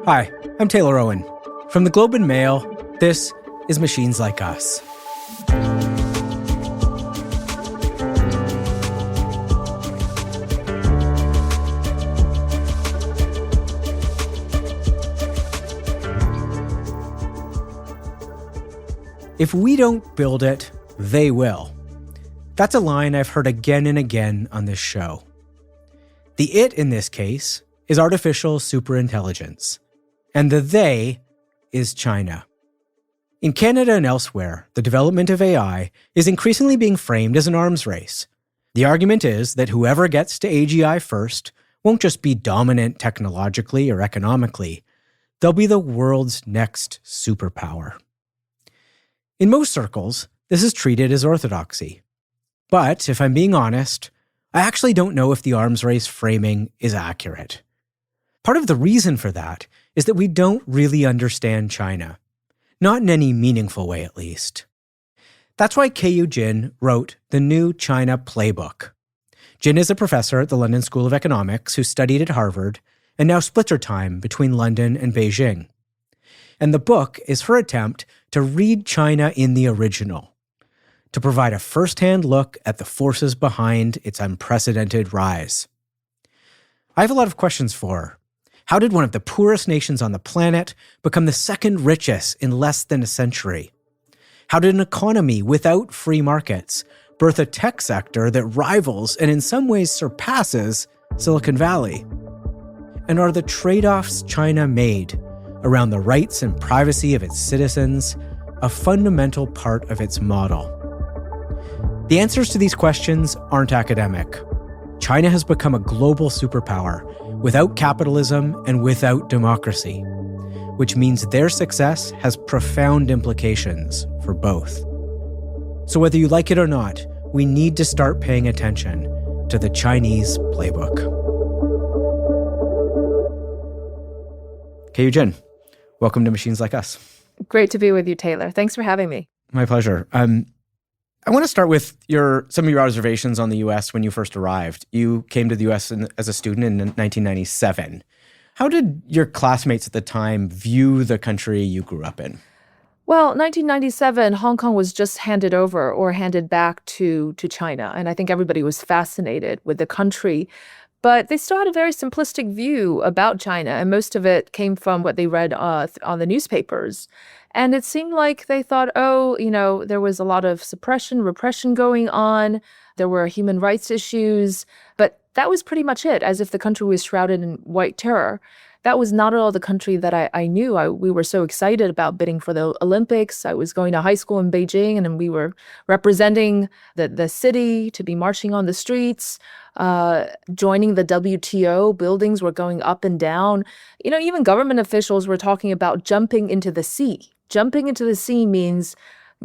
Hi, I'm Taylor Owen. From the Globe and Mail, this is Machines Like Us. If we don't build it, they will. That's a line I've heard again and again on this show. The it in this case is artificial superintelligence, and the they is China. In Canada and elsewhere, the development of AI is increasingly being framed as an arms race. The argument is that whoever gets to AGI first won't just be dominant technologically or economically, they'll be the world's next superpower. In most circles, this is treated as orthodoxy. But if I'm being honest, I actually don't know if the arms race framing is accurate. Part of the reason for that is that we don't really understand China. Not in any meaningful way, at least. That's why Keyu Jin wrote the new China Playbook. Jin is a professor at the London School of Economics who studied at Harvard and now splits her time between London and Beijing. And the book is her attempt to read China in the original, to provide a first-hand look at the forces behind its unprecedented rise. I have a lot of questions for her. How did one of the poorest nations on the planet become the second richest in less than a century? How did an economy without free markets birth a tech sector that rivals and in some ways surpasses Silicon Valley? And are the trade-offs China made around the rights and privacy of its citizens a fundamental part of its model? The answers to these questions aren't academic. China has become a global superpower without capitalism and without democracy, which means their success has profound implications for both. So whether you like it or not, we need to start paying attention to the Chinese playbook. Keyu Jin, welcome to Machines Like Us. Great to be with you, Taylor. Thanks for having me. My pleasure. I want to start with some of your observations on the U.S. when you first arrived. You came to the U.S. as a student in 1997. How did your classmates at the time view the country you grew up in? Well, 1997, Hong Kong was just handed over or handed back to China. And I think everybody was fascinated with the country. But they still had a very simplistic view about China. And most of it came from what they read on the newspapers. And it seemed like they thought, there was a lot of suppression, repression going on. There were human rights issues. But that was pretty much it, as if the country was shrouded in white terror. That was not at all the country that I knew. We were so excited about bidding for the Olympics. I was going to high school in Beijing, and then we were representing the city to be marching on the streets, joining the WTO. Buildings were going up and down. Even government officials were talking about jumping into the sea. Jumping into the sea means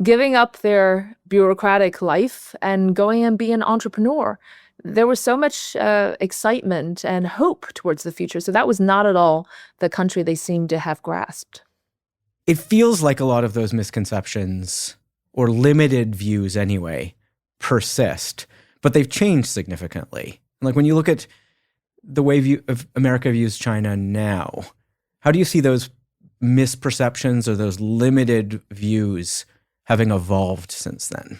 giving up their bureaucratic life and going and being an entrepreneur. There was so much excitement and hope towards the future. So that was not at all the country they seemed to have grasped. It feels like a lot of those misconceptions, or limited views anyway, persist, but they've changed significantly. Like when you look at the way America views China now, how do you see those misperceptions or those limited views having evolved since then?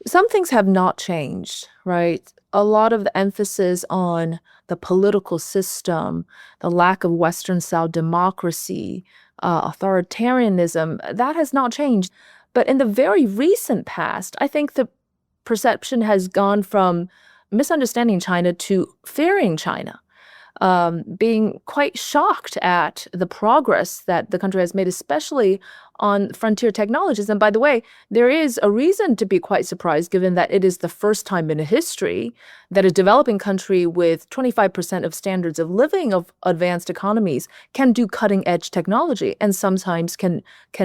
Some things have not changed, right? A lot of the emphasis on the political system, the lack of Western-style democracy, authoritarianism, that has not changed. But in the very recent past, I think the perception has gone from misunderstanding China to fearing China. Being quite shocked at the progress that the country has made, especially on frontier technologies. And by the way, there is a reason to be quite surprised, given that it is the first time in history that a developing country with 25% of standards of living of advanced economies can do cutting-edge technology and sometimes can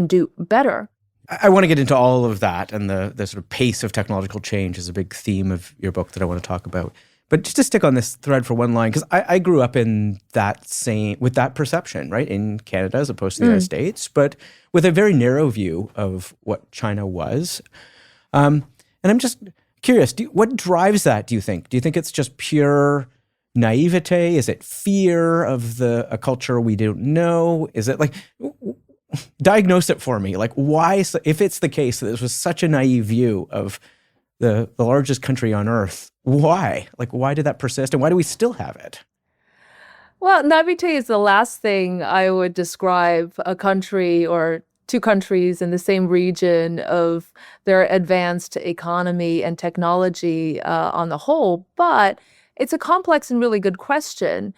do better. I want to get into all of that, and the sort of pace of technological change is a big theme of your book that I want to talk about. But just to stick on this thread for one line, because I grew up in with that perception, right, in Canada as opposed to the United States, but with a very narrow view of what China was. And I'm just curious, what drives that, do you think? Do you think it's just pure naivete? Is it fear of a culture we don't know? Is it like, diagnose it for me. Like, why, if it's the case that this was such a naive view of the largest country on earth, why? Like, why did that persist? And why do we still have it? Well, naivete is the last thing I would describe a country or two countries in the same region of their advanced economy and technology on the whole. But it's a complex and really good question.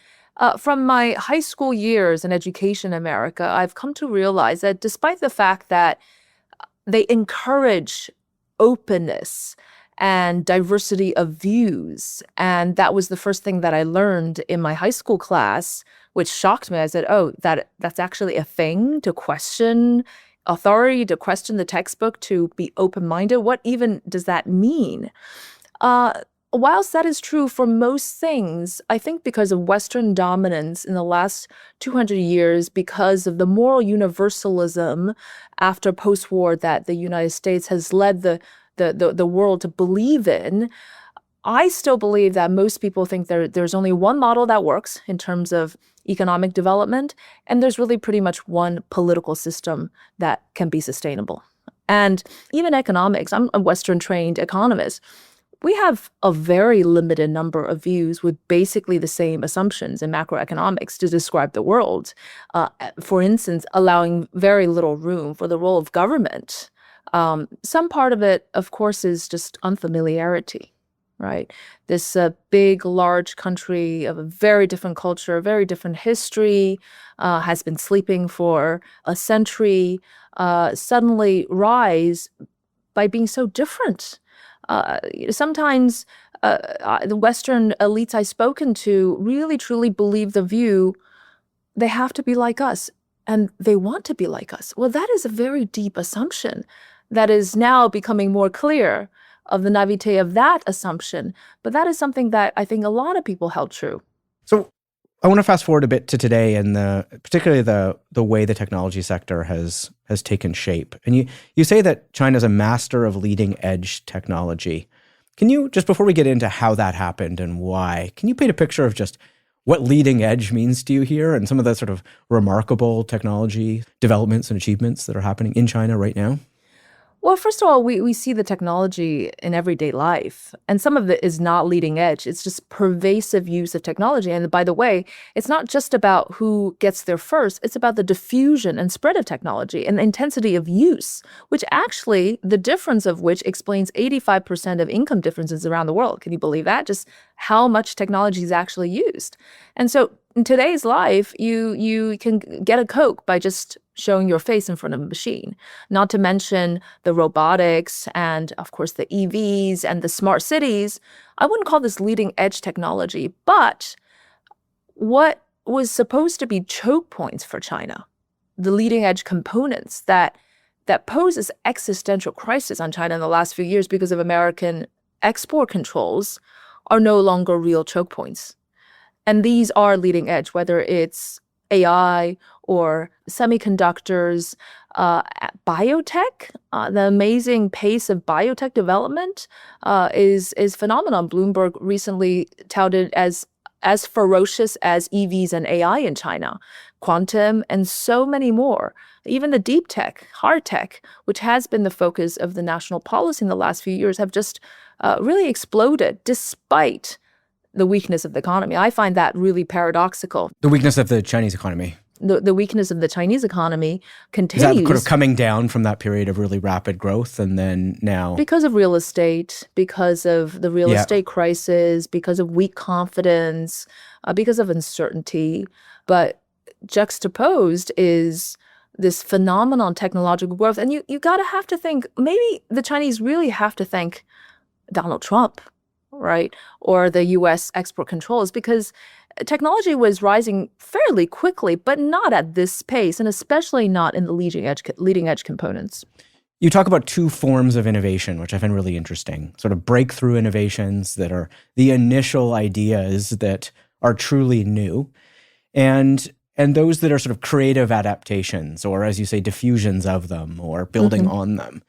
From my high school years in education in America, I've come to realize that despite the fact that they encourage openness and diversity of views. And that was the first thing that I learned in my high school class, which shocked me. I said, oh, that's actually a thing, to question authority, to question the textbook, to be open-minded. What even does that mean? Whilst that is true for most things, I think because of Western dominance in the last 200 years, because of the moral universalism after post-war that the United States has led the world to believe in, I still believe that most people think there's only one model that works in terms of economic development, and there's really pretty much one political system that can be sustainable. And even economics, I'm a Western-trained economist. We have a very limited number of views with basically the same assumptions in macroeconomics to describe the world. For instance, allowing very little room for the role of government. Some part of it, of course, is just unfamiliarity, right? This big, large country of a very different culture, very different history, has been sleeping for a century, suddenly rise by being so different. Sometimes the Western elites I've spoken to really, truly believe the view they have to be like us, and they want to be like us. Well, that is a very deep assumption that is now becoming more clear of the naivete of that assumption. But that is something that I think a lot of people held true. So I want to fast forward a bit to today and particularly the way the technology sector has taken shape. And you say that China's a master of leading edge technology. Can you, just before we get into how that happened and why, can you paint a picture of just what leading edge means to you here and some of the sort of remarkable technology developments and achievements that are happening in China right now? Well, first of all, we see the technology in everyday life, and some of it is not leading edge. It's just pervasive use of technology. And by the way, it's not just about who gets there first. It's about the diffusion and spread of technology and the intensity of use, which actually, the difference of which explains 85% of income differences around the world. Can you believe that? Just how much technology is actually used. And so in today's life, you can get a Coke by just showing your face in front of a machine, not to mention the robotics and, of course, the EVs and the smart cities. I wouldn't call this leading edge technology, but what was supposed to be choke points for China, the leading edge components that poses existential crisis on China in the last few years because of American export controls, are no longer real choke points. And these are leading edge, whether it's AI or semiconductors, biotech. The amazing pace of biotech development is phenomenal. Bloomberg recently touted as ferocious as EVs and AI in China, quantum, and so many more. Even the deep tech, hard tech, which has been the focus of the national policy in the last few years, have just really exploded despite the weakness of the economy. I find that really paradoxical. The weakness of the Chinese economy. The weakness of the Chinese economy continues. Is that kind of coming down from that period of really rapid growth and then now? Because of real estate, because of the real estate crisis, because of weak confidence, because of uncertainty. But juxtaposed is this phenomenon technological growth. And you gotta have to think, maybe the Chinese really have to thank Donald Trump, right? Or the US export controls, because technology was rising fairly quickly, but not at this pace, and especially not in the leading edge components. You talk about two forms of innovation, which I find really interesting, sort of breakthrough innovations that are the initial ideas that are truly new, and those that are sort of creative adaptations, or as you say, diffusions of them, or building on them.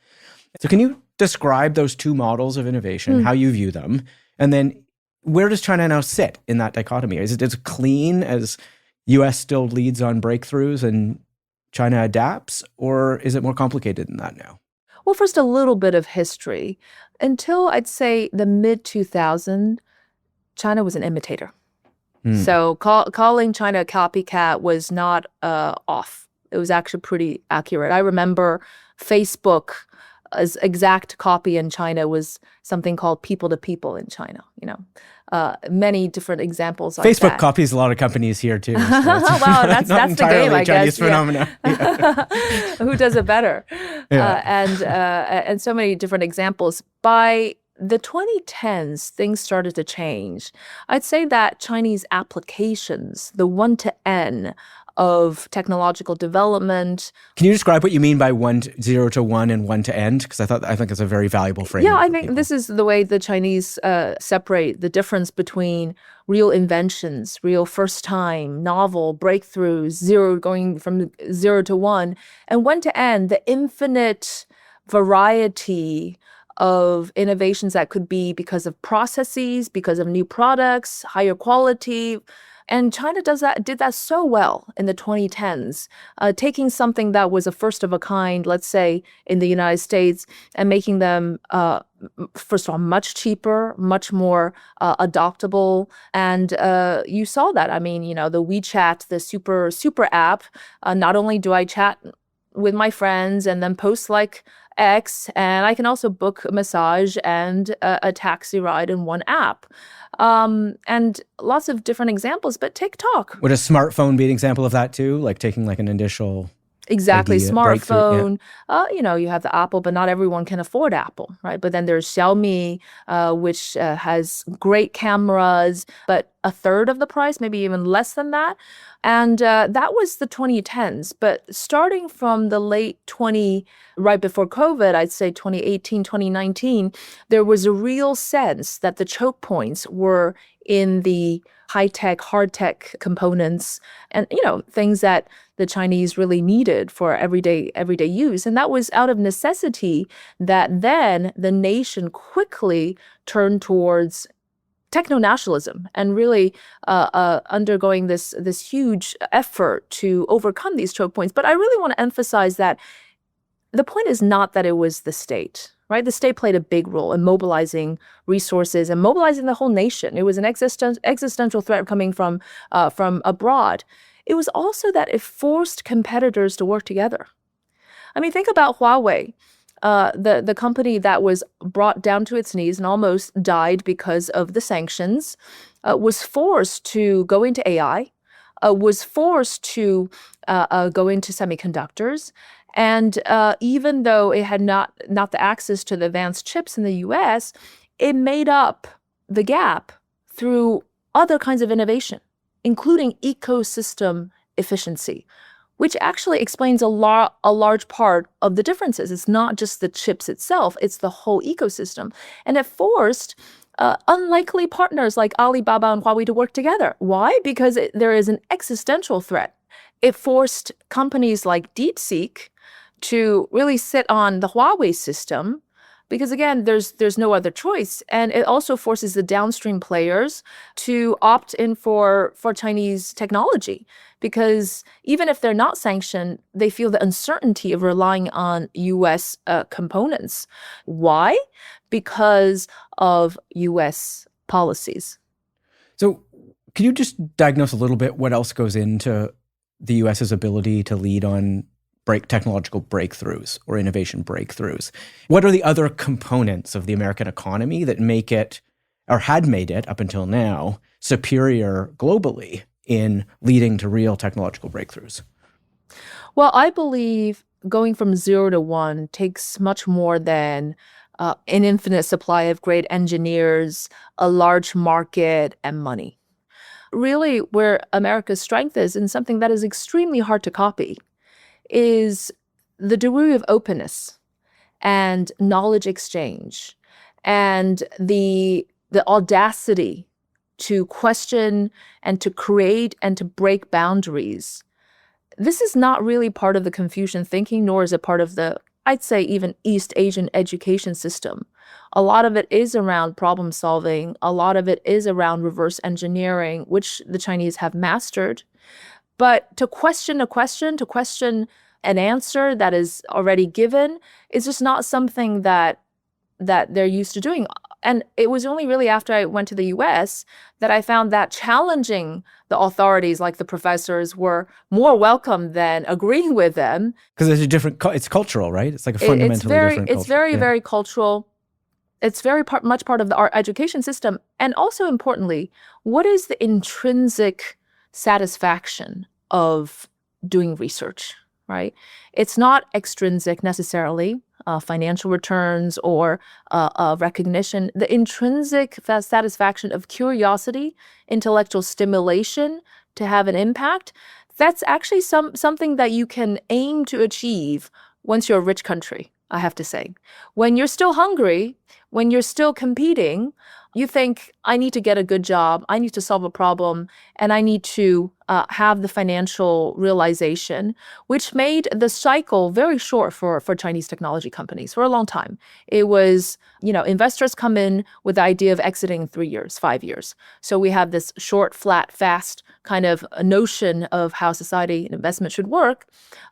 So can you describe those two models of innovation, how you view them, and then Where does China now sit in that dichotomy? Is it as clean as US still leads on breakthroughs and China adapts, or is it more complicated than that now? Well, first, a little bit of history. Until I'd say the mid 2000s, China was an imitator. So calling China a copycat was not off. It was actually pretty accurate. I remember Facebook's exact copy in China was something called people to people in China, many different examples like Facebook that. copies a lot of companies here too. So Wow, that's the game, I Chinese guess. Phenomena. Yeah. Who does it better? Yeah. And so many different examples. By the 2010s, things started to change. I'd say that Chinese applications, the 1 to N of technological development. Can you describe what you mean by 0 to 1 and 1 to end? Because I think it's a very valuable frame. Yeah, I think this is the way the Chinese separate the difference between real inventions, real first time, novel breakthroughs, going from 0 to 1, and 1 to N, the infinite variety of innovations that could be because of processes, because of new products, higher quality. And China did that so well in the 2010s, taking something that was a first of a kind, let's say, in the United States, and making them, first of all, much cheaper, much more adoptable. And you saw that. I mean, the WeChat, the super app, not only do I chat with my friends and then post like X, and I can also book a massage and a taxi ride in one app. And lots of different examples, but TikTok. Would a smartphone be an example of that too? Like taking like an initial Exactly. idea, Smartphone, you have the Apple, but not everyone can afford Apple, right? But then there's Xiaomi, which has great cameras, but a third of the price, maybe even less than that. And that was the 2010s. But starting from the right before COVID, I'd say 2018, 2019, there was a real sense that the choke points were in the high-tech, hard-tech components and, things that the Chinese really needed for everyday use. And that was out of necessity that then the nation quickly turned towards techno-nationalism and really undergoing this huge effort to overcome these choke points. But I really want to emphasize that the point is not that it was the state, right? The state played a big role in mobilizing resources and mobilizing the whole nation. It was an existential threat coming from abroad. It was also that it forced competitors to work together. I mean, think about Huawei, the company that was brought down to its knees and almost died because of the sanctions, was forced to go into AI, was forced to go into semiconductors. And even though it had not the access to the advanced chips in the US, it made up the gap through other kinds of innovation, including ecosystem efficiency, which actually explains a large part of the differences. It's not just the chips itself, it's the whole ecosystem. And it forced unlikely partners like Alibaba and Huawei to work together. Why? Because there is an existential threat. It forced companies like DeepSeek to really sit on the Huawei system because, again, there's no other choice. And it also forces the downstream players to opt in for Chinese technology because even if they're not sanctioned, they feel the uncertainty of relying on U.S. components. Why? Because of U.S. policies. So can you just diagnose a little bit what else goes into the U.S.'s ability to lead on technological breakthroughs or innovation breakthroughs? What are the other components of the American economy that make it, or had made it up until now, superior globally in leading to real technological breakthroughs? Well, I believe going from 0 to 1 takes much more than an infinite supply of great engineers, a large market, and money. Really, where America's strength is, and something that is extremely hard to copy, is the degree of openness and knowledge exchange and the audacity to question and to create and to break boundaries. This is not really part of the Confucian thinking, nor is it part of the, I'd say, even East Asian education system. A lot of it is around problem solving. A lot of it is around reverse engineering, which the Chinese have mastered. But to question a question, to question an answer that is already given is just not something that they're used to doing. And it was only really after I went to the US that I found that challenging the authorities, like the professors, were more welcome than agreeing with them. Because it's a different, it's cultural, right? It's like a fundamentally different culture. It's very, very cultural. It's very much part of our education system. And also importantly, what is the intrinsic satisfaction of doing research, right? It's not extrinsic necessarily, financial returns or recognition. The intrinsic satisfaction of curiosity, intellectual stimulation to have an impact, that's actually something that you can aim to achieve once you're a rich country, I have to say. When you're still hungry, when you're still competing, you think, I need to get a good job, I need to solve a problem, and I need to have the financial realization, which made the cycle very short for Chinese technology companies for a long time. It was, investors come in with the idea of exiting in 3 years, 5 years. So we have this short, flat, fast kind of a notion of how society and investment should work.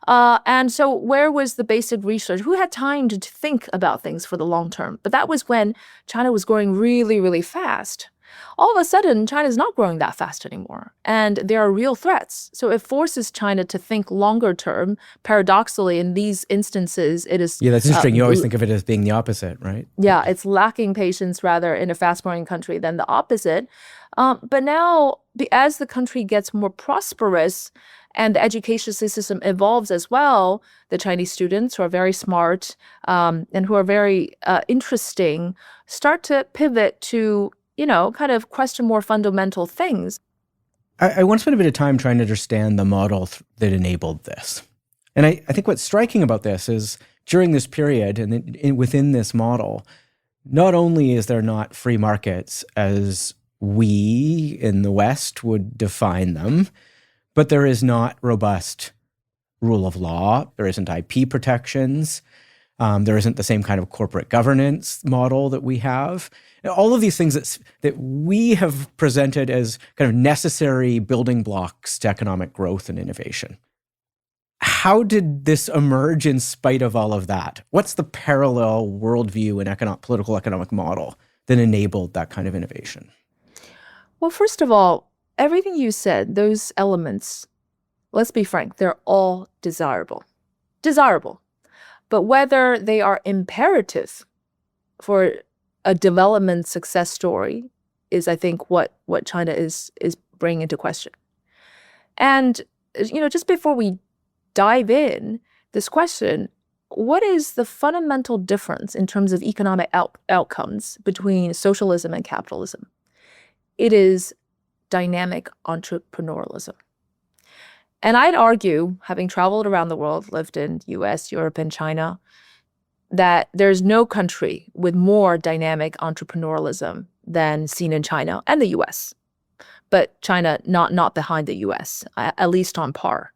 And so where was the basic research? Who had time to think about things for the long term? But that was when China was growing really, really fast. All of a sudden, China is not growing that fast anymore. And there are real threats. So it forces China to think longer term. Paradoxically, in these instances, it is... Yeah, that's interesting. You always think of it as being the opposite, right? Yeah, it's lacking patience rather in a fast-growing country than the opposite. But now, as the country gets more prosperous and the education system evolves as well, the Chinese students who are very smart and who are very interesting start to pivot to kind of question more fundamental things. I want to spend a bit of time trying to understand the model that enabled this. And I think what's striking about this is during this period and within this model, not only is there not free markets as we in the West would define them, but there is not robust rule of law. There isn't IP protections. There isn't the same kind of corporate governance model that we have. All of these things that we have presented as kind of necessary building blocks to economic growth and innovation. How did this emerge in spite of all of that? What's the parallel worldview and political economic model that enabled that kind of innovation? Well, first of all, everything you said, those elements, let's be frank, they're all desirable. Desirable. But whether they are imperative for a development success story is, I think, what China is bringing into question. And, just before we dive in, this question, what is the fundamental difference in terms of economic outcomes between socialism and capitalism? It is dynamic entrepreneurialism. And I'd argue, having traveled around the world, lived in US, Europe, and China, that there's no country with more dynamic entrepreneurialism than seen in China and the US. But China not behind the US, at least on par.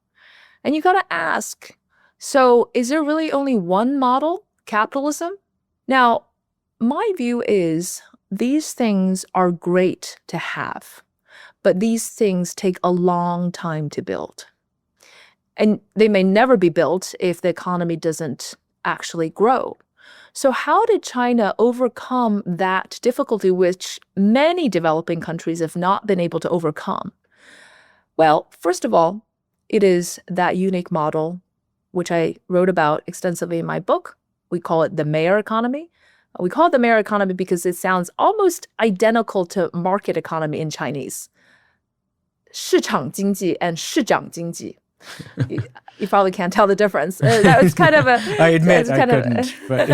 And you got to ask, so is there really only one model, capitalism? Now, my view is these things are great to have, but these things take a long time to build. And they may never be built if the economy doesn't actually grow. So how did China overcome that difficulty, which many developing countries have not been able to overcome? Well, first of all, it is that unique model, which I wrote about extensively in my book. We call it the mayor economy. We call it the mayor economy because it sounds almost identical to market economy in Chinese. 市场经济 and 市长经济. You probably can't tell the difference. That was kind of a. I admit I couldn't. But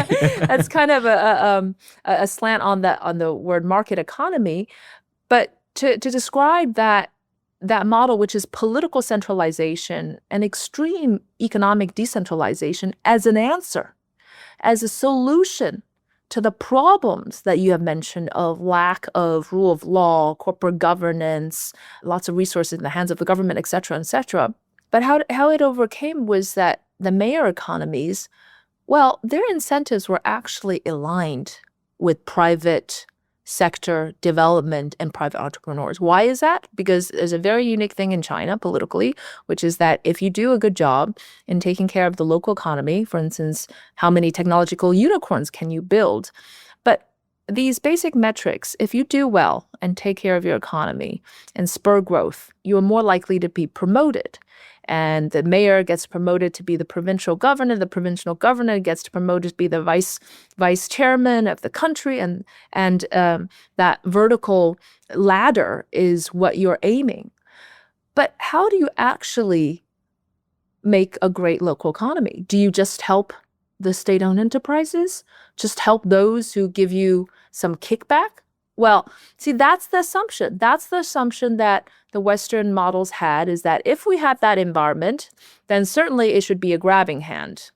that's kind of a slant on the word market economy, but to describe that model, which is political centralization and extreme economic decentralization, as an answer, as a solution to the problems that you have mentioned of lack of rule of law, corporate governance, lots of resources in the hands of the government, et cetera, et cetera. But how it overcame was that the mayor economies, well, their incentives were actually aligned with private sector development and private entrepreneurs. Why is that? Because there's a very unique thing in China politically, which is that if you do a good job in taking care of the local economy, for instance, how many technological unicorns can you build? But these basic metrics, if you do well and take care of your economy and spur growth, you are more likely to be promoted. And the mayor gets promoted to be the provincial governor. The provincial governor gets promoted to be the vice chairman of the country. And that vertical ladder is what you're aiming. But how do you actually make a great local economy? Do you just help the state-owned enterprises? Just help those who give you some kickback? Well, see, that's the assumption. That's the assumption that the Western models had, is that if we have that environment, then certainly it should be a grabbing hand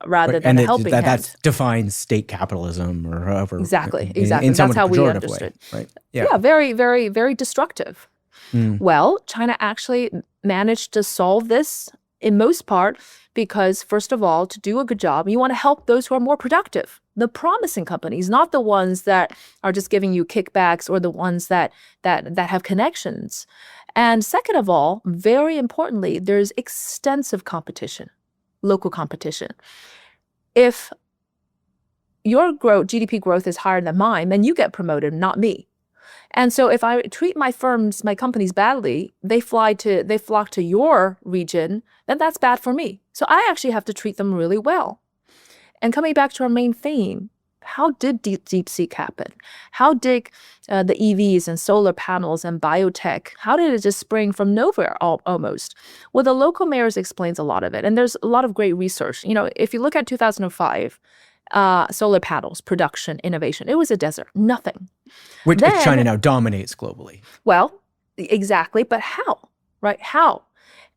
rather than a helping hand. That defines state capitalism or however. Exactly. In That's how we understood. Way, right? Yeah, very, very, very destructive. Well, China actually managed to solve this in most part because, first of all, to do a good job, you want to help those who are more productive. The promising companies, not the ones that are just giving you kickbacks or the ones that have connections. And second of all, very importantly, there's extensive competition, local competition. If your GDP growth is higher than mine, then you get promoted, not me. And so if I treat my companies badly, they flock to your region, then that's bad for me. So I actually have to treat them really well. And coming back to our main theme, how did DeepSeek happen? How did the EVs and solar panels and biotech, how did it just spring from nowhere almost? Well, the local mayors explains a lot of it. And there's a lot of great research. If you look at 2005, solar panels, production, innovation, it was a desert, nothing. Which China now dominates globally. Well, exactly. But how, right? How?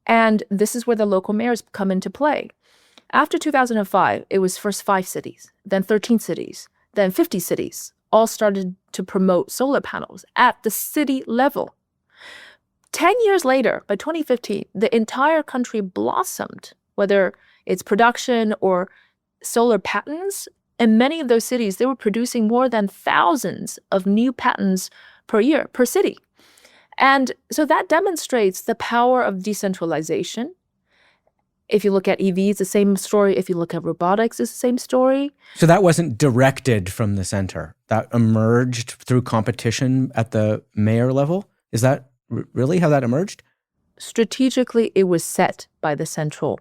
And this is where the local mayors come into play. After 2005, it was first 5 cities, then 13 cities, then 50 cities, all started to promote solar panels at the city level. 10 years later, by 2015, the entire country blossomed, whether it's production or solar patents. In many of those cities, they were producing more than thousands of new patents per year, per city. And so that demonstrates the power of decentralization. If you look at EVs, the same story. If you look at robotics, it's the same story. So that wasn't directed from the center. That emerged through competition at the mayor level? Is that really how that emerged? Strategically, it was set by the central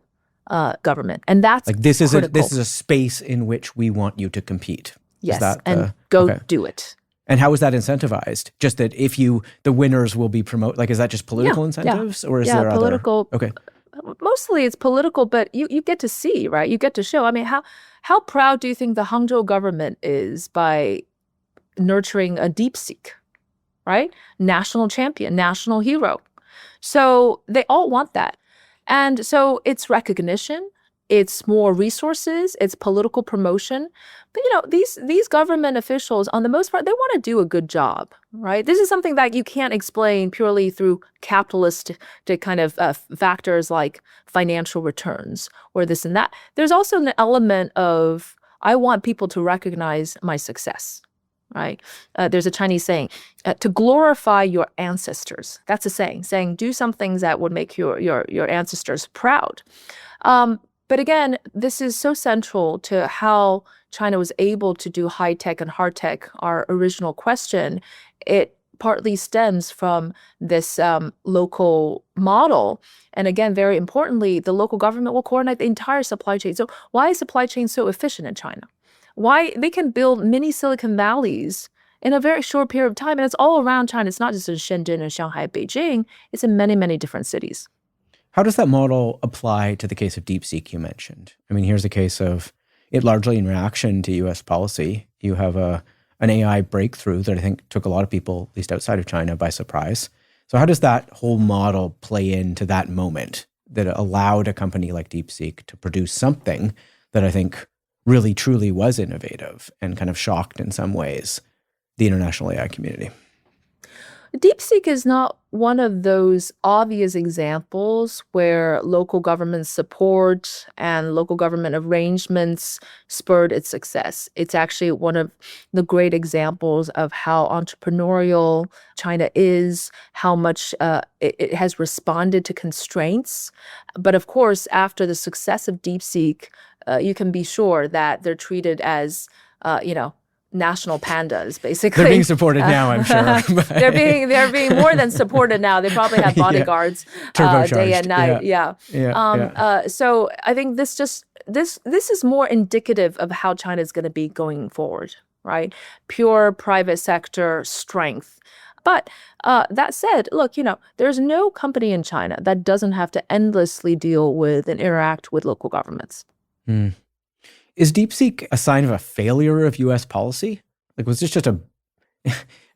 government. And that's this is a space in which we want you to compete. Yes, do it. And how is that incentivized? Just that if the winners will be promoted, is that just political incentives? Or is there political, other? Okay. Mostly it's political, but you get to see, right? You get to show. I mean, how proud do you think the Hangzhou government is by nurturing a DeepSeek, right? National champion, national hero. So they all want that. And so it's recognition, it's more resources, it's political promotion. But, these government officials, on the most part, they want to do a good job, right? This is something that you can't explain purely through capitalist kind of factors like financial returns or this and that. There's also an element of, I want people to recognize my success, right? There's a Chinese saying, to glorify your ancestors. That's a saying do some things that would make your ancestors proud. But again, this is so central to how China was able to do high tech and hard tech, our original question. It partly stems from this local model. And again, very importantly, the local government will coordinate the entire supply chain. So why is supply chain so efficient in China? Why they can build mini Silicon Valleys in a very short period of time. And it's all around China. It's not just in Shenzhen and Shanghai, Beijing. It's in many, many different cities. How does that model apply to the case of DeepSeek you mentioned? I mean, here's a case of it largely in reaction to U.S. policy. You have an AI breakthrough that I think took a lot of people, at least outside of China, by surprise. So how does that whole model play into that moment that allowed a company like DeepSeek to produce something that I think really, truly was innovative and kind of shocked in some ways the international AI community? DeepSeek is not one of those obvious examples where local government support and local government arrangements spurred its success. It's actually one of the great examples of how entrepreneurial China is, how much it has responded to constraints. But of course, after the success of DeepSeek, you can be sure that they're treated as, national pandas, basically. They're being supported now, I'm sure. They're being more than supported now. They probably have bodyguards day and night. So I think this is more indicative of how China is going to be going forward, right? Pure private sector strength. But that said, look, there's no company in China that doesn't have to endlessly deal with and interact with local governments. Mm. Is DeepSeek a sign of a failure of U.S. policy? Like, was this just or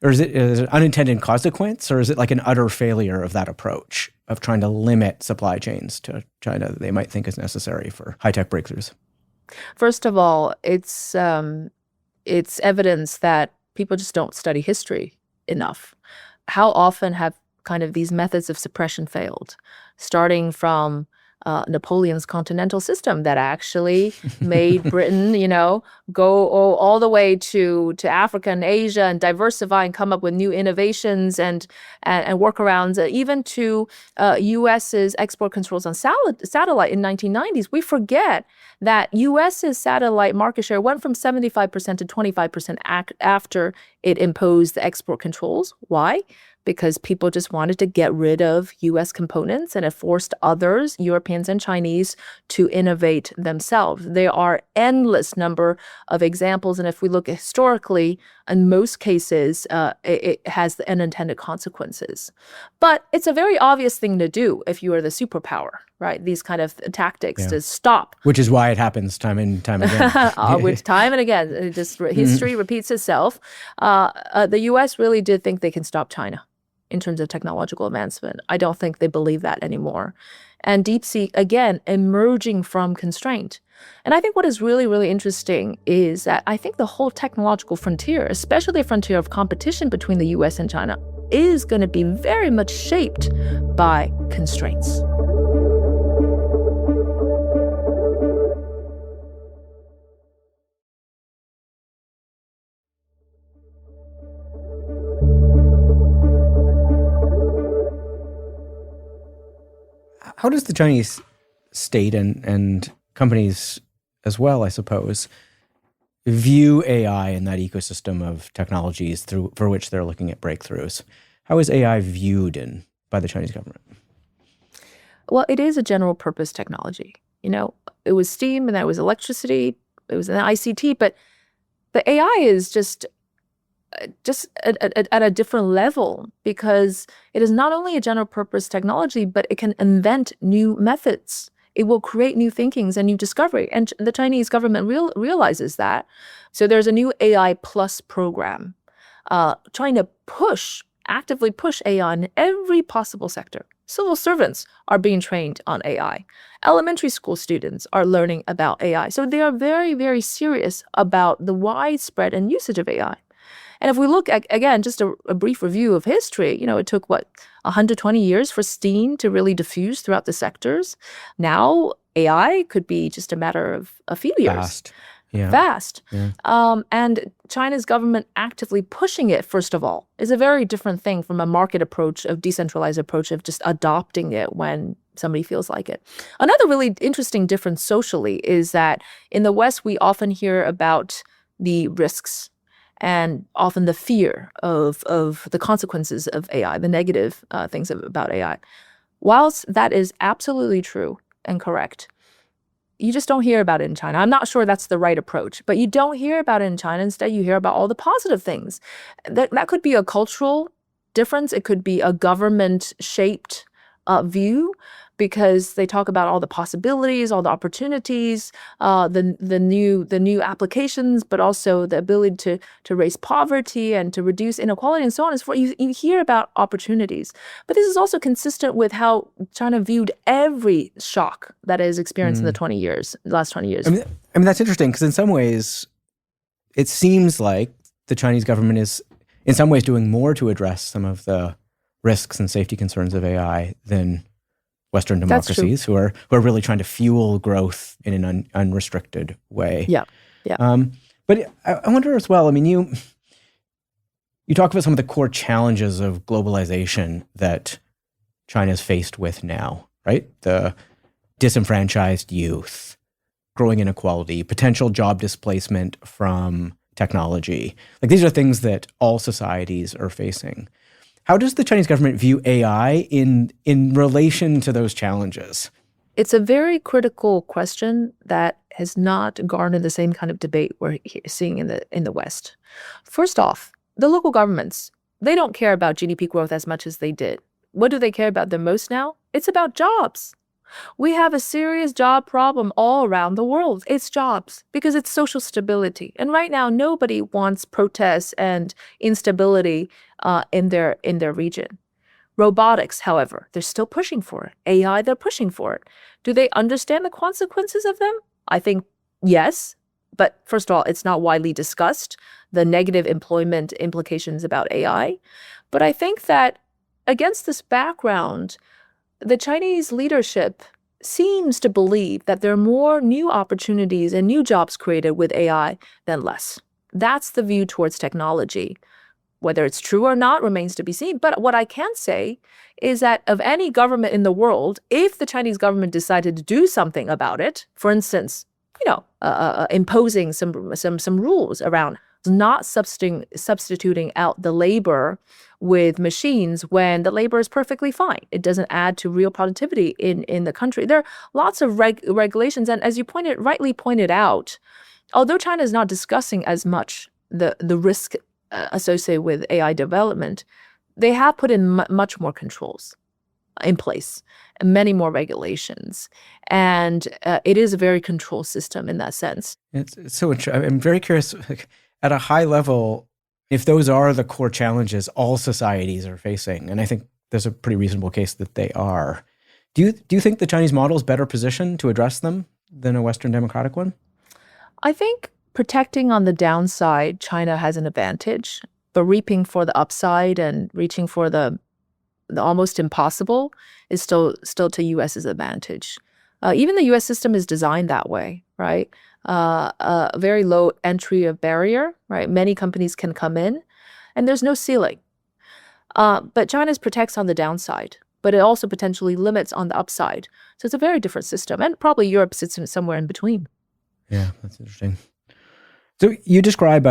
is it an unintended consequence, or is it like an utter failure of that approach of trying to limit supply chains to China that they might think is necessary for high-tech breakthroughs? First of all, it's evidence that people just don't study history enough. How often have kind of these methods of suppression failed, starting from Napoleon's continental system that actually made Britain, go all the way to Africa and Asia and diversify and come up with new innovations and workarounds, even to U.S.'s export controls on satellite in 1990s. We forget that U.S.'s satellite market share went from 75% to 25% after it imposed the export controls. Why? Because people just wanted to get rid of U.S. components, and it forced others, Europeans and Chinese, to innovate themselves. There are endless number of examples, and if we look historically, in most cases, it has the unintended consequences. But it's a very obvious thing to do if you are the superpower, right? These kind of tactics to stop. Which is why it happens time and time again. Which time and again, history repeats itself. The U.S. really did think they can stop China in terms of technological advancement. I don't think they believe that anymore. And DeepSeek, again, emerging from constraint. And I think what is really, really interesting is that I think the whole technological frontier, especially the frontier of competition between the US and China, is going to be very much shaped by constraints. How does the Chinese state and companies as well, I suppose, view AI in that ecosystem of technologies for which they're looking at breakthroughs? How is AI viewed by the Chinese government? Well, it is a general purpose technology. It was steam and that was electricity. It was an ICT, but the AI is just at a different level because it is not only a general purpose technology, but it can invent new methods. It will create new thinkings and new discovery. And the Chinese government realizes that. So there's a new AI Plus program trying to actively push AI in every possible sector. Civil servants are being trained on AI. Elementary school students are learning about AI. So they are very, very serious about the widespread and usage of AI. And if we look at, again, just a brief review of history, it took, 120 years for steam to really diffuse throughout the sectors. Now, AI could be just a matter of a few years. Fast. Yeah. Fast. Yeah. And China's government actively pushing it, first of all, is a very different thing from a market approach, of decentralized approach, of just adopting it when somebody feels like it. Another really interesting difference socially is that in the West, we often hear about the risks and often the fear of the consequences of AI, the negative things about AI. Whilst that is absolutely true and correct, you just don't hear about it in China. I'm not sure that's the right approach, but you don't hear about it in China. Instead, you hear about all the positive things. That could be a cultural difference. It could be a government-shaped view, because they talk about all the possibilities, all the opportunities, the new applications, but also the ability to raise poverty and to reduce inequality and so on and so forth. You hear about opportunities. But this is also consistent with how China viewed every shock that it has experienced in the last 20 years. I mean that's interesting because in some ways it seems like the Chinese government is in some ways doing more to address some of the risks and safety concerns of AI than Western democracies who are really trying to fuel growth in an unrestricted way. Yeah, yeah. But I wonder as well, I mean, you talk about some of the core challenges of globalization that China is faced with now, right? The disenfranchised youth, growing inequality, potential job displacement from technology. Like, these are things that all societies are facing. How does the Chinese government view AI in relation to those challenges? It's a very critical question that has not garnered the same kind of debate we're seeing in the West. First off, the local governments, they don't care about GDP growth as much as they did. What do they care about the most now? It's about jobs. We have a serious job problem all around the world. It's jobs because it's social stability. And right now, nobody wants protests and instability in their region. Robotics, however, they're still pushing for it. AI, they're pushing for it. Do they understand the consequences of them? I think yes. But first of all, it's not widely discussed, the negative employment implications about AI. But I think that against this background, the Chinese leadership seems to believe that there are more new opportunities and new jobs created with AI than less. That's the view towards technology. Whether it's true or not remains to be seen. But what I can say is that of any government in the world, if the Chinese government decided to do something about it, for instance, imposing some rules around not substituting out the labor with machines when the labor is perfectly fine. It doesn't add to real productivity in the country. There are lots of regulations. And as you rightly pointed out, although China is not discussing as much the risk associated with AI development, they have put in much more controls in place, and many more regulations. And it is a very controlled system in that sense. It's so interesting. I'm very curious, at a high level, if those are the core challenges all societies are facing, and I think there's a pretty reasonable case that they are. Do you think the Chinese model is better positioned to address them than a Western democratic one? I think protecting on the downside, China has an advantage, but reaping for the upside and reaching for the almost impossible is still to U.S.'s advantage. Even the U.S. system is designed that way, right? A very low entry of barrier, right? Many companies can come in, and there's no ceiling. But China's protects on the downside, but it also potentially limits on the upside. So it's a very different system, and probably Europe sits somewhere in between. Yeah, that's interesting. So you describe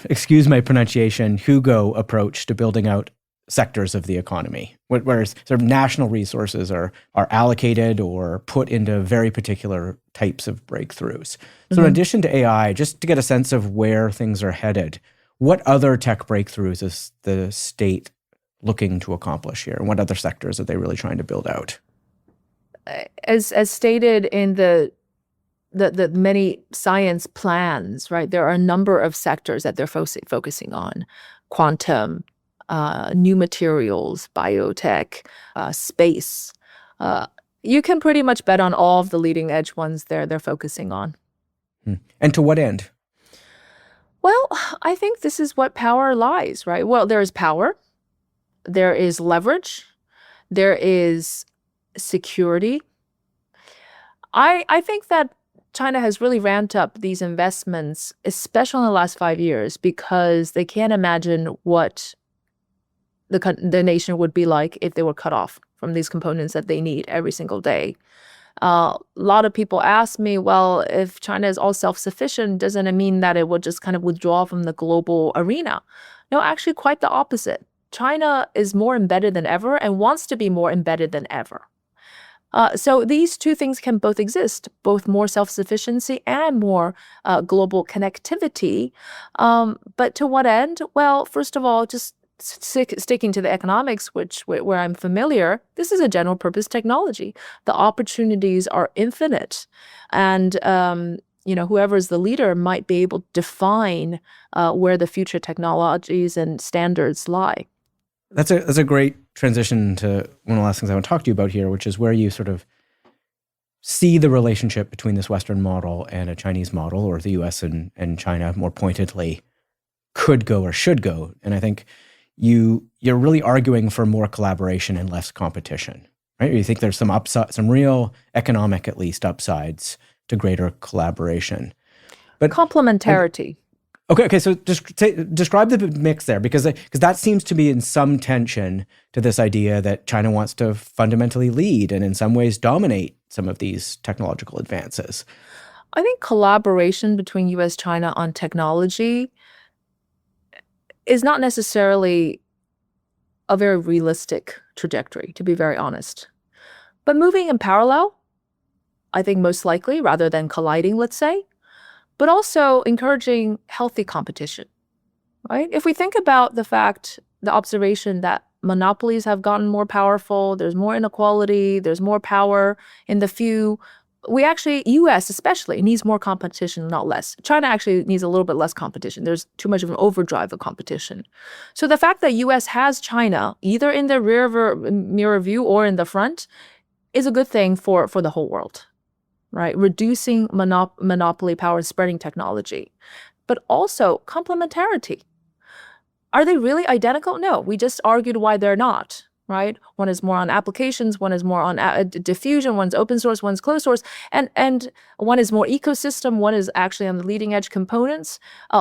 excuse my pronunciation, Hugo approach to building out sectors of the economy, whereas sort of national resources are allocated or put into very particular types of breakthroughs. So in addition to AI, just to get a sense of where things are headed, what other tech breakthroughs is the state looking to accomplish here? And what other sectors are they really trying to build out? As stated in the many science plans, right, there are a number of sectors that they're focusing on: quantum, new materials, biotech, space. You can pretty much bet on all of the leading edge ones they're focusing on. And to what end? Well, I think this is what power lies, right? Well, there is power, there is leverage, there is security. I think that China has really ramped up these investments, especially in the last 5 years, because they can't imagine what the nation would be like if they were cut off from these components that they need every single day. A lot of people ask me, well, if China is all self-sufficient, doesn't it mean that it would just kind of withdraw from the global arena? No, actually quite the opposite. China is more embedded than ever and wants to be more embedded than ever. So these two things can both exist, both more self-sufficiency and more global connectivity. But to what end? Well, first of all, just sticking to the economics, where I'm familiar, this is a general purpose technology. The opportunities are infinite. And whoever is the leader might be able to define where the future technologies and standards lie. That's a great transition to one of the last things I want to talk to you about here, which is where you sort of see the relationship between this Western model and a Chinese model, or the US and China more pointedly, could go or should go. And I think you're really arguing for more collaboration and less competition, right? You think there's some upside, some real economic, at least, upsides to greater collaboration. But Complementarity. Okay. So describe the mix there, because that seems to be in some tension to this idea that China wants to fundamentally lead and in some ways dominate some of these technological advances. I think collaboration between US China on technology is not necessarily a very realistic trajectory, to be very honest. But moving in parallel, I think most likely, rather than colliding, let's say, but also encouraging healthy competition, right? If we think about the observation that monopolies have gotten more powerful, there's more inequality, there's more power in the few. US especially, needs more competition, not less. China actually needs a little bit less competition. There's too much of an overdrive of competition. So the fact that US has China, either in the mirror view or in the front, is a good thing for the whole world, right? Reducing monopoly power and spreading technology. But also complementarity. Are they really identical? No, we just argued why they're not. Right? One is more on applications, one is more on diffusion, one's open source, one's closed source, and one is more ecosystem, one is actually on the leading edge components.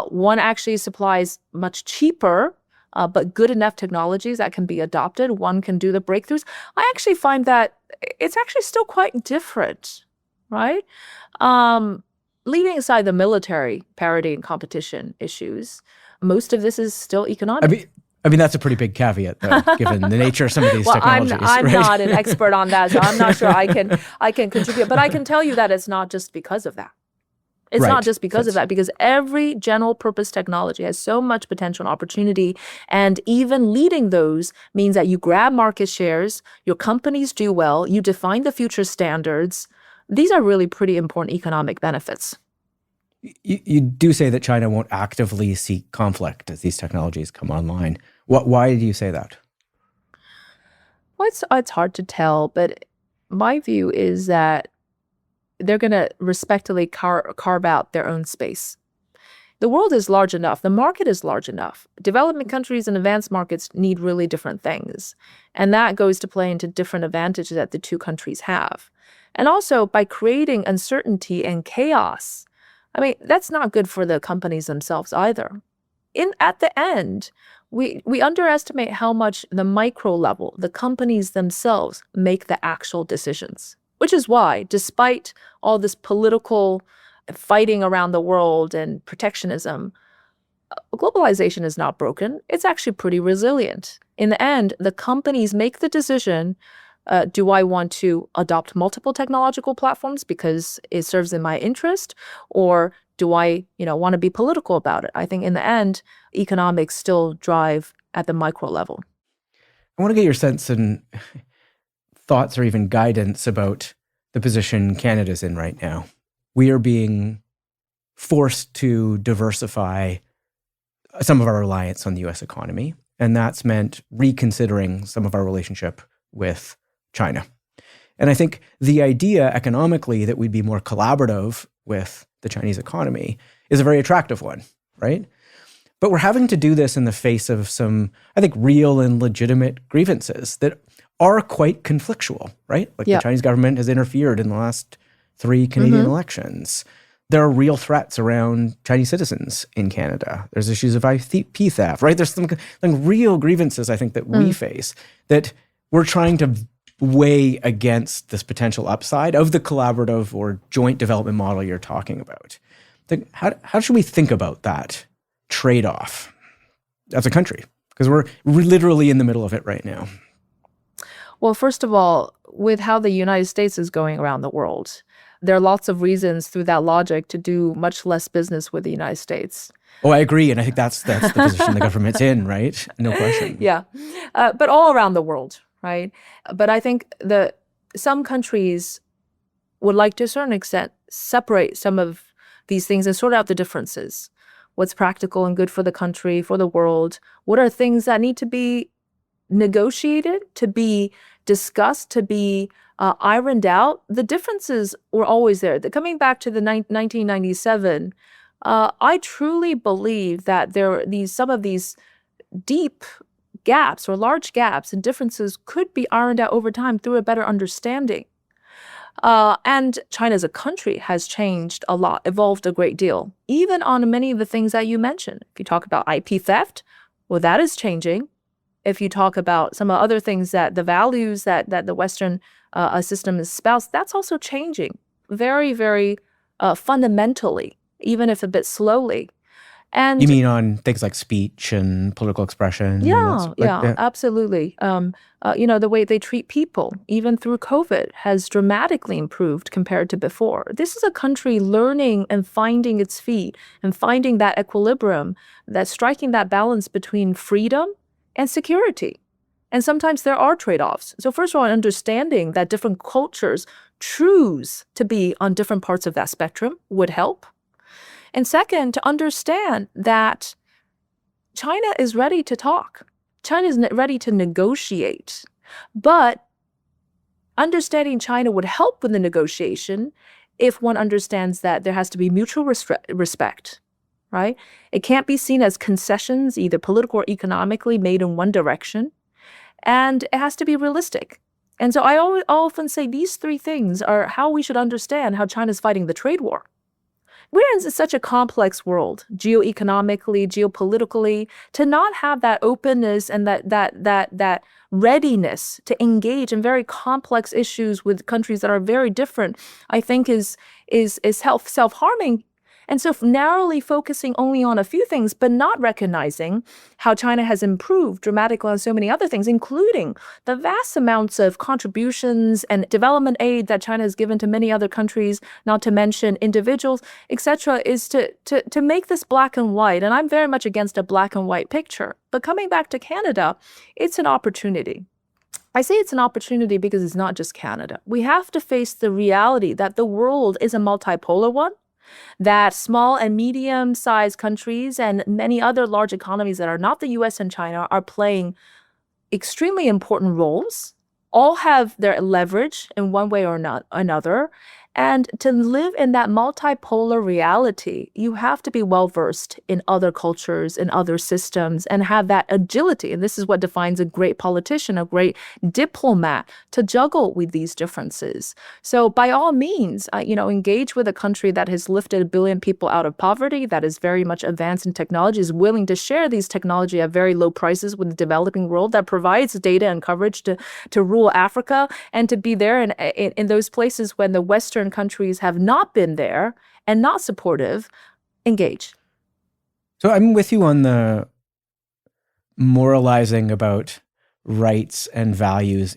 One actually supplies much cheaper, but good enough technologies that can be adopted. One can do the breakthroughs. I actually find that it's actually still quite different, right? Leaving aside the military parity and competition issues, most of this is still economic. I mean, that's a pretty big caveat, though, given the nature of some of these technologies. I'm right? not an expert on that, so I'm not sure I can contribute. But I can tell you that it's not just because of that. It's not just because of that, because every general purpose technology has so much potential and opportunity. And even leading those means that you grab market shares, your companies do well, you define the future standards. These are really pretty important economic benefits. You do say that China won't actively seek conflict as these technologies come online. Why do you say that? Well, it's hard to tell, but my view is that they're going to respectfully carve out their own space. The world is large enough. The market is large enough. Developing countries and advanced markets need really different things. And that goes to play into different advantages that the two countries have. And also, by creating uncertainty and chaos, I mean, that's not good for the companies themselves either. At the end, we underestimate how much the micro level, the companies themselves, make the actual decisions. Which is why, despite all this political fighting around the world and protectionism, globalization is not broken. It's actually pretty resilient. In the end, the companies make the decision, do I want to adopt multiple technological platforms because it serves in my interest? Or do I, want to be political about it? I think in the end, economics still drive at the micro level. I want to get your sense and thoughts or even guidance about the position Canada's in right now. We are being forced to diversify some of our reliance on the US economy, and that's meant reconsidering some of our relationship with China. And I think the idea economically that we'd be more collaborative with the Chinese economy is a very attractive one, right? But we're having to do this in the face of some, I think, real and legitimate grievances that are quite conflictual, right? Like the Chinese government has interfered in the last 3 Canadian elections. There are real threats around Chinese citizens in Canada. There's issues of IP theft, right? There's some real grievances, I think, that we face that we're trying to weigh against this potential upside of the collaborative or joint development model you're talking about. How should we think about that trade-off as a country? Because we're literally in the middle of it right now. Well, first of all, with how the United States is going around the world, there are lots of reasons through that logic to do much less business with the United States. Oh, I agree. And I think that's the position the government's in, right? No question. Yeah. But all around the world, right? But I think some countries would like to a certain extent separate some of these things and sort out the differences. What's practical and good for the country, for the world? What are things that need to be negotiated, to be discussed, to be ironed out? The differences were always there. Coming back to the 1997 I truly believe that some of these deep gaps or large gaps and differences could be ironed out over time through a better understanding. And China as a country has changed a lot, evolved a great deal, even on many of the things that you mentioned. If you talk about IP theft, well, that is changing. If you talk about some other things that the values that the Western system espouses, that's also changing very, very fundamentally, even if a bit slowly. You mean on things like speech and political expression? Yeah, absolutely. The way they treat people, even through COVID, has dramatically improved compared to before. This is a country learning and finding its feet and finding that equilibrium, that striking that balance between freedom and security. And sometimes there are trade-offs. So first of all, understanding that different cultures choose to be on different parts of that spectrum would help. And second, to understand that China is ready to talk. China is ready to negotiate. But understanding China would help with the negotiation if one understands that there has to be mutual respect, right? It can't be seen as concessions, either political or economically, made in one direction. And it has to be realistic. And so I often say these three things are how we should understand how China's fighting the trade war. We're in such a complex world, geoeconomically, geopolitically, to not have that openness and that readiness to engage in very complex issues with countries that are very different, I think is self-harming. And so narrowly focusing only on a few things, but not recognizing how China has improved dramatically on so many other things, including the vast amounts of contributions and development aid that China has given to many other countries, not to mention individuals, etc., is to make this black and white. And I'm very much against a black and white picture. But coming back to Canada, it's an opportunity. I say it's an opportunity because it's not just Canada. We have to face the reality that the world is a multipolar one, that small and medium-sized countries and many other large economies that are not the US and China are playing extremely important roles, all have their leverage in one way or another. And to live in that multipolar reality, you have to be well-versed in other cultures, in other systems, and have that agility. And this is what defines a great politician, a great diplomat, to juggle with these differences. So by all means, engage with a country that has lifted 1 billion people out of poverty, that is very much advanced in technology, is willing to share these technology at very low prices with the developing world, that provides data and coverage to rule Africa and to be there in those places when the Western countries have not been there and not supportive. Engage. So I'm with you on the moralizing about rights and values,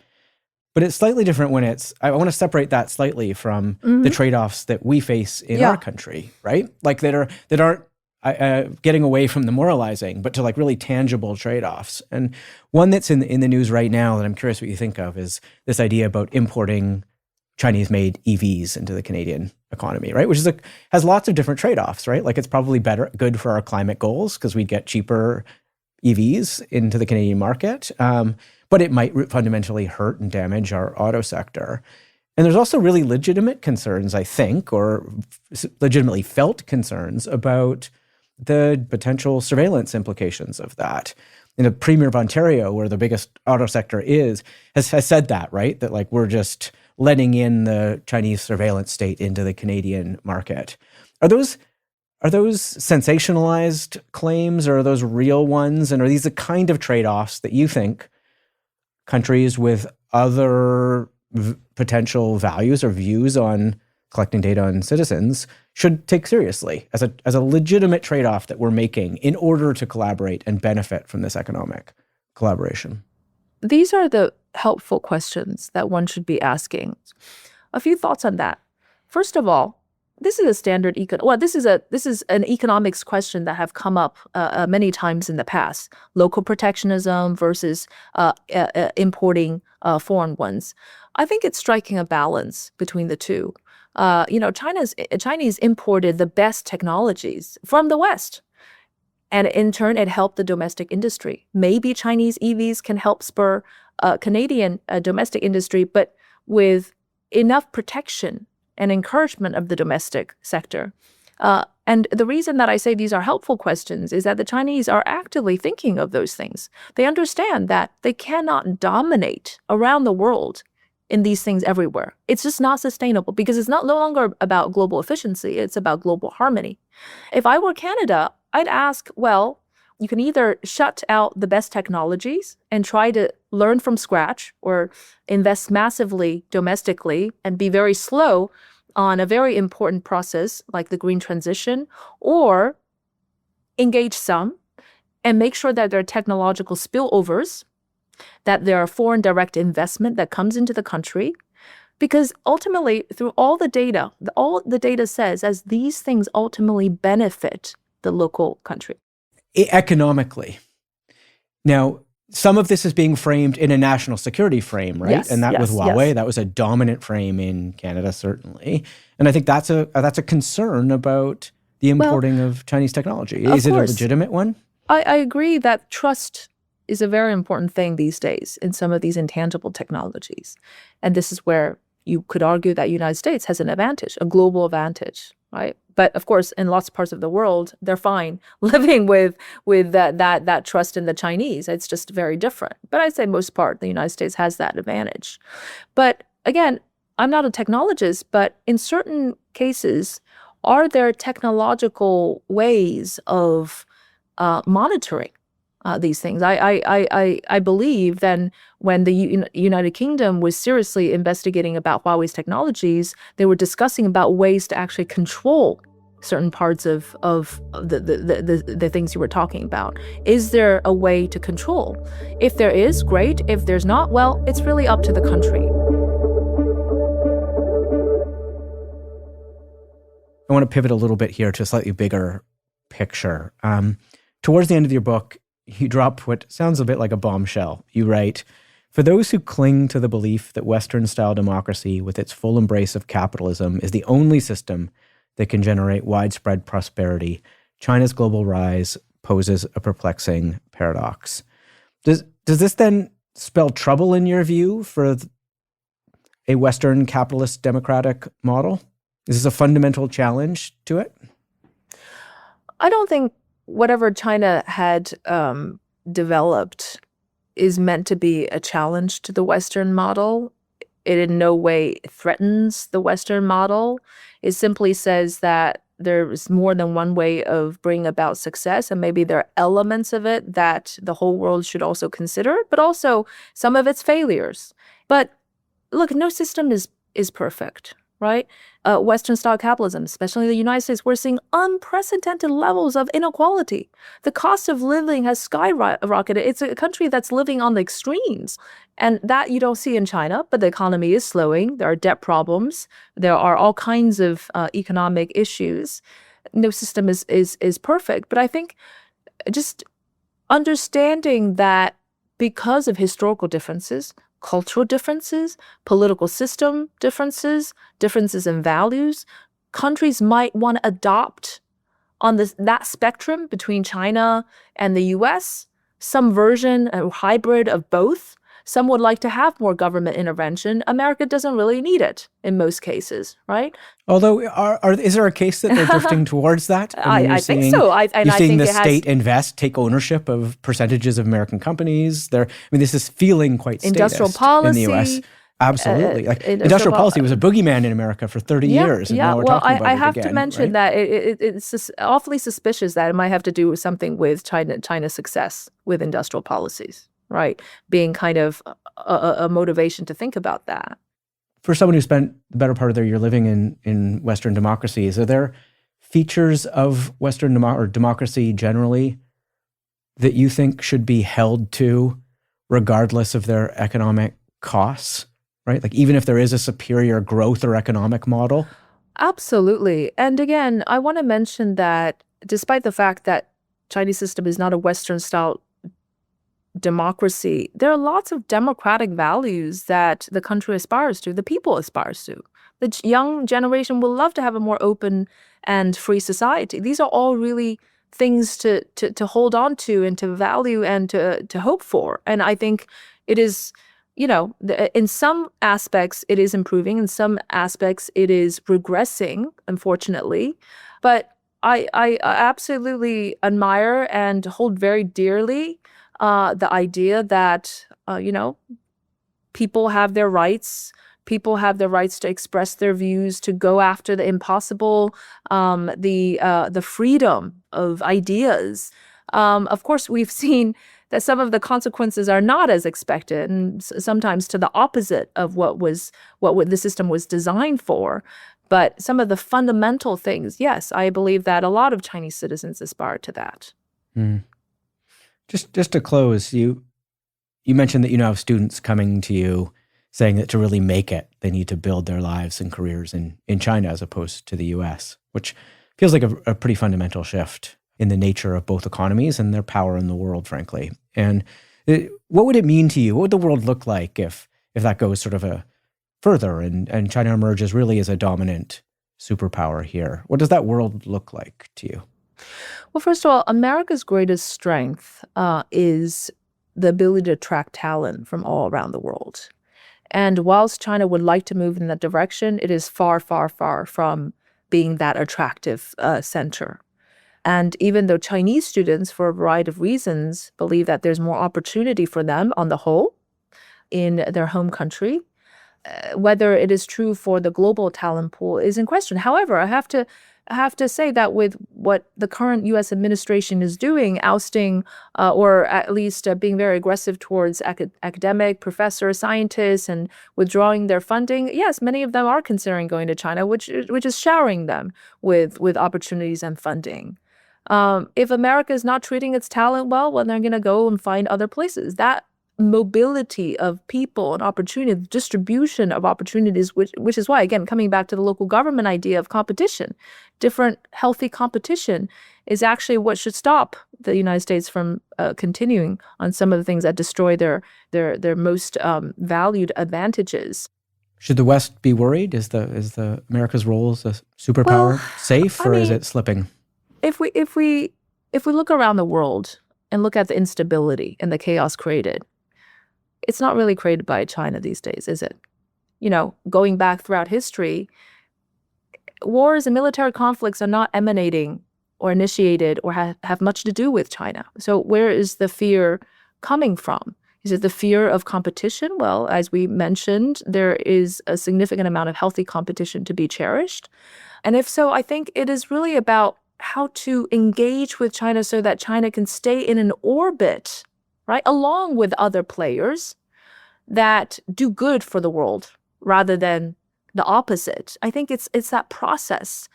but it's slightly different when I want to separate that slightly from the trade-offs that we face in our country, right? Like that aren't getting away from the moralizing, but to like really tangible trade-offs. And one that's in the news right now that I'm curious what you think of is this idea about importing Chinese-made EVs into the Canadian economy, right? Which has lots of different trade-offs, right? Like it's probably good for our climate goals because we'd get cheaper EVs into the Canadian market, but it might fundamentally hurt and damage our auto sector. And there's also really legitimate concerns, I think, or legitimately felt concerns about the potential surveillance implications of that. The Premier of Ontario, where the biggest auto sector is, has said that, right? That like we're just letting in the Chinese surveillance state into the Canadian market. Are those sensationalized claims, or are those real ones? And are these the kind of trade-offs that you think countries with other potential values or views on collecting data on citizens should take seriously as a legitimate trade-off that we're making in order to collaborate and benefit from this economic collaboration? These are the helpful questions that one should be asking. A few thoughts on that. First of all, this is a standard this is an economics question that have come up many times in the past. Local protectionism versus importing foreign ones. I think it's striking a balance between the two. Chinese imported the best technologies from the West. And in turn, it helped the domestic industry. Maybe Chinese EVs can help spur Canadian domestic industry, but with enough protection and encouragement of the domestic sector. And the reason that I say these are helpful questions is that the Chinese are actively thinking of those things. They understand that they cannot dominate around the world in these things everywhere. It's just not sustainable because it's no longer about global efficiency. It's about global harmony. If I were Canada, I'd ask, well, you can either shut out the best technologies and try to learn from scratch or invest massively domestically and be very slow on a very important process like the green transition, or engage some and make sure that there are technological spillovers, that there are foreign direct investment that comes into the country. Because ultimately, through all the data says as these things ultimately benefit the local country. Economically. Now, some of this is being framed in a national security frame, right? Yes, and that with Huawei, yes. that was a dominant frame in Canada, certainly. And I think that's a concern about the importing of Chinese technology. Is it a legitimate one? I agree that trust is a very important thing these days in some of these intangible technologies. And this is where you could argue that the United States has an advantage, a global advantage, right? But of course, in lots of parts of the world, they're fine living with that trust in the Chinese. It's just very different. But I'd say most part, the United States has that advantage. But again, I'm not a technologist, but in certain cases, are there technological ways of monitoring these things? I believe then when the United Kingdom was seriously investigating about Huawei's technologies, they were discussing about ways to actually control certain parts of the things you were talking about. Is there a way to control? If there is, great. If there's not, well, it's really up to the country. I want to pivot a little bit here to a slightly bigger picture. Towards the end of your book, you drop what sounds a bit like a bombshell. You write, "For those who cling to the belief that Western-style democracy with its full embrace of capitalism is the only system that can generate widespread prosperity, China's global rise poses a perplexing paradox." Does this then spell trouble in your view for a Western capitalist democratic model? Is this a fundamental challenge to it? I don't think whatever China had developed is meant to be a challenge to the Western model. It in no way threatens the Western model. It simply says that there is more than one way of bringing about success, and maybe there are elements of it that the whole world should also consider, but also some of its failures. But look, no system is perfect, right? Western-style capitalism, especially the United States, we're seeing unprecedented levels of inequality. The cost of living has skyrocketed. It's a country that's living on the extremes. And that you don't see in China, but the economy is slowing. There are debt problems. There are all kinds of economic issues. No system is perfect. But I think just understanding that because of historical differences, cultural differences, political system differences, differences in values, countries might want to adopt on that spectrum between China and the US, some version, a hybrid of both. Some would like to have more government intervention. America doesn't really need it in most cases, right? Although, is there a case that they're drifting towards that? I think so. You're seeing the state invest, take ownership of percentages of American companies. This is feeling quite industrial statist policy in the U.S. Absolutely. Industrial policy was a boogeyman in America for 30 years. And now we're talking about it again. I have to mention that it's awfully suspicious that it might have to do with something with China's success with industrial policies, right? Being kind of a motivation to think about that. For someone who spent the better part of their year living in Western democracies, are there features of Western democracy generally that you think should be held to regardless of their economic costs, right? Like even if there is a superior growth or economic model? Absolutely. And again, I want to mention that despite the fact that Chinese system is not a Western-style democracy, there are lots of democratic values that the country aspires to, the people aspires to. The young generation will love to have a more open and free society. These are all really things to hold on to and to value and to hope for. And I think it is, in some aspects it is improving, in some aspects it is regressing, unfortunately. But I absolutely admire and hold very dearly the idea that, people have their rights. People have the rights to express their views, to go after the impossible, the freedom of ideas. Of course, we've seen that some of the consequences are not as expected, and sometimes to the opposite of what the system was designed for. But some of the fundamental things, yes, I believe that a lot of Chinese citizens aspire to that. Mm. Just to close, you mentioned that you now have students coming to you saying that to really make it, they need to build their lives and careers in China as opposed to the US, which feels like a pretty fundamental shift in the nature of both economies and their power in the world, frankly. And what would it mean to you? What would the world look like if that goes sort of further and China emerges really as a dominant superpower here? What does that world look like to you? Well, first of all, America's greatest strength is the ability to attract talent from all around the world. And whilst China would like to move in that direction, it is far, far, far from being that attractive center. And even though Chinese students, for a variety of reasons, believe that there's more opportunity for them on the whole in their home country, whether it is true for the global talent pool is in question. However, I have to say that with what the current U.S. administration is doing, ousting or at least being very aggressive towards academic professors, scientists, and withdrawing their funding, yes, many of them are considering going to China, which is showering them with opportunities and funding. If America is not treating its talent well, they're going to go and find other places. That mobility of people and opportunity, distribution of opportunities, which is why, again, coming back to the local government idea of competition, different healthy competition is actually what should stop the United States from continuing on some of the things that destroy their most valued advantages. Should the West be worried? Is the America's role as a superpower safe, or is it slipping? If we look around the world and look at the instability and the chaos created, it's not really created by China these days, is it? Going back throughout history, wars and military conflicts are not emanating or initiated or have much to do with China. So where is the fear coming from? Is it the fear of competition? Well, as we mentioned, there is a significant amount of healthy competition to be cherished. And if so, I think it is really about how to engage with China so that China can stay in an orbit, right, along with other players that do good for the world rather than the opposite. I think it's that process.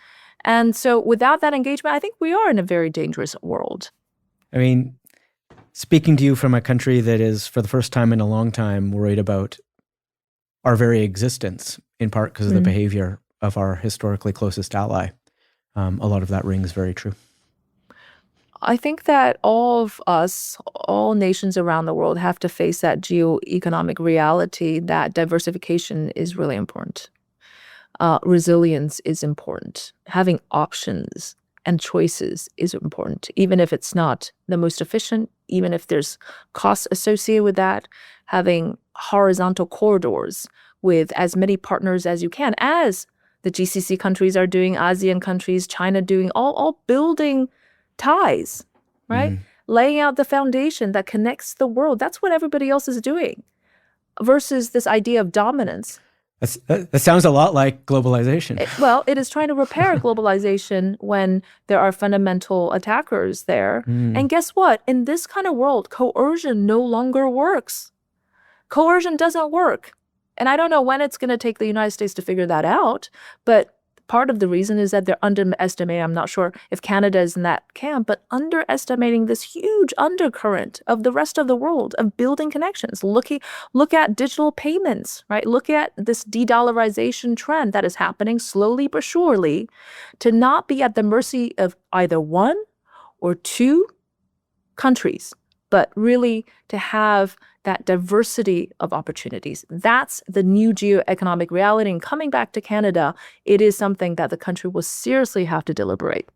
And so without that engagement, I think we are in a very dangerous world. I mean, speaking to you from a country that is, for the first time in a long time, worried about our very existence, in part because of the behavior of our historically closest ally, a lot of that rings very true. I think that all of us, all nations around the world, have to face that geoeconomic reality that diversification is really important. Resilience is important. Having options and choices is important, even if it's not the most efficient, even if there's costs associated with that. Having horizontal corridors with as many partners as you can, as the GCC countries are doing, ASEAN countries, China doing, all building ties, right? Laying out the foundation that connects the world. That's what everybody else is doing versus this idea of dominance. That sounds a lot like globalization. It is trying to repair globalization when there are fundamental attackers there. And guess what? In this kind of world, coercion no longer works. Coercion doesn't work. And I don't know when it's going to take the United States to figure that out, but part of the reason is that they're underestimating, I'm not sure if Canada is in that camp, but underestimating this huge undercurrent of the rest of the world of building connections. Look at digital payments, right? Look at this de-dollarization trend that is happening slowly but surely, to not be at the mercy of either one or two countries, but really to have that diversity of opportunities. That's the new geoeconomic reality. And coming back to Canada, it is something that the country will seriously have to deliberate.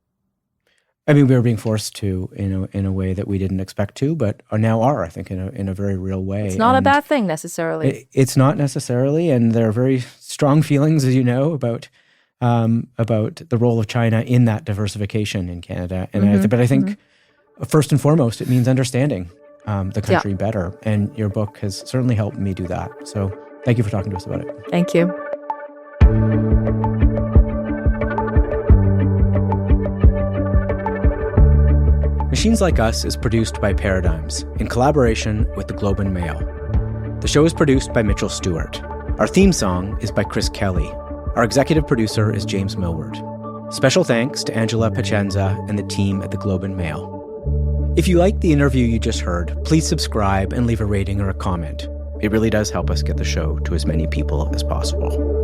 I mean, we were being forced to in a way that we didn't expect to, but now are, I think, in a very real way. It's not a bad thing necessarily. It's not necessarily, and there are very strong feelings, as you know, about about the role of China in that diversification in Canada. And but I think first and foremost, it means understanding the country better. And your book has certainly helped me do that. So thank you for talking to us about it. Thank you. Machines Like Us is produced by Paradigms in collaboration with the Globe and Mail. The show is produced by Mitchell Stewart. Our theme song is by Chris Kelly. Our executive producer is James Millward. Special thanks to Angela Pacenza and the team at the Globe and Mail. If you liked the interview you just heard, please subscribe and leave a rating or a comment. It really does help us get the show to as many people as possible.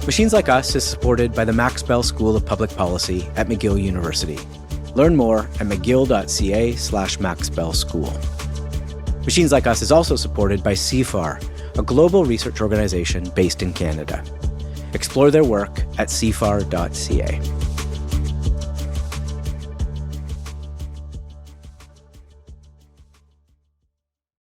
Machines Like Us is supported by the Max Bell School of Public Policy at McGill University. Learn more at mcgill.ca/maxbellschool. Machines Like Us is also supported by CFAR, a global research organization based in Canada. Explore their work at cfar.ca.